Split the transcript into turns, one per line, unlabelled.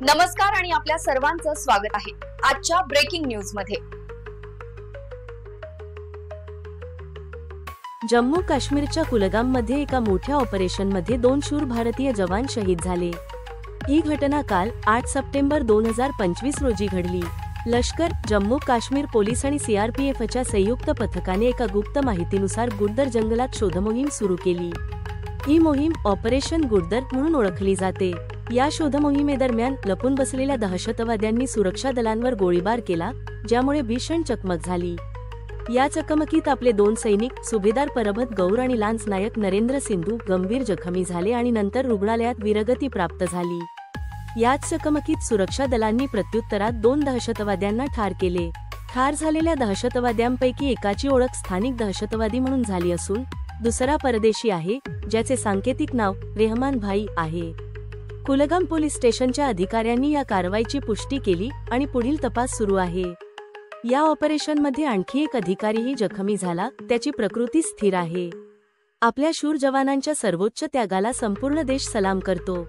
नमस्कार आणि आपल्या सर्वांचं स्वागत आहे आजच्या ब्रेकिंग न्यूज मध्ये।
जम्मू काश्मीरच्या कुलगाम मध्ये एका मोठ्या ऑपरेशनमध्ये 2 शूर भारतीय जवान शहीद झाले। ही घटना काल 8 सप्टेंबर 2025 रोजी घडली। लष्कर, जम्मू काश्मीर पोलीस आणि सीआरपीएफच्या संयुक्त पथकाने एका गुप्त माहितीनुसार गुर्दर जंगलात शोधमोहीम सुरू केली। ही मोहीम ऑपरेशन गुर्दर म्हणून ओळखली जाते। या शोधमोहिमेदरम्यान लपून बसलेल्या दहशतवाद्यांनी सुरक्षा दलांवर गोळीबार केला, ज्यामुळे भीषण चकमक झाली। या चकमकीत आपले 2 सैनिक सुभेदार परबत गौर आणि लान्स नायक नरेंद्र सिंधू गंभीर जखमी झाले आणि नंतर रुग्णालयात वीरगती प्राप्त झाली। याच चकमकीत सुरक्षा दलांनी प्रत्युत्तरात 2 दहशतवाद्यांना ठार केले। ठार झालेल्या दहशतवाद्यांपैकी एकाची ओळख स्थानिक दहशतवादी म्हणून झाली असून दुसरा परदेशी आहे, ज्याचे सांकेतिक नाव रेहमान भाई आहे। कुलगाम पोलीस स्टेशनच्या अधिकाऱ्यांनी या कारवाईची पुष्टी केली आणि पुढील तपास सुरू आहे। या ऑपरेशनमध्ये आणखी एक अधिकारीही जखमी झाला, त्याची प्रकृती स्थिर आहे। आपल्या शूर जवानांच्या सर्वोच्च त्यागाला संपूर्ण देश सलाम करतो।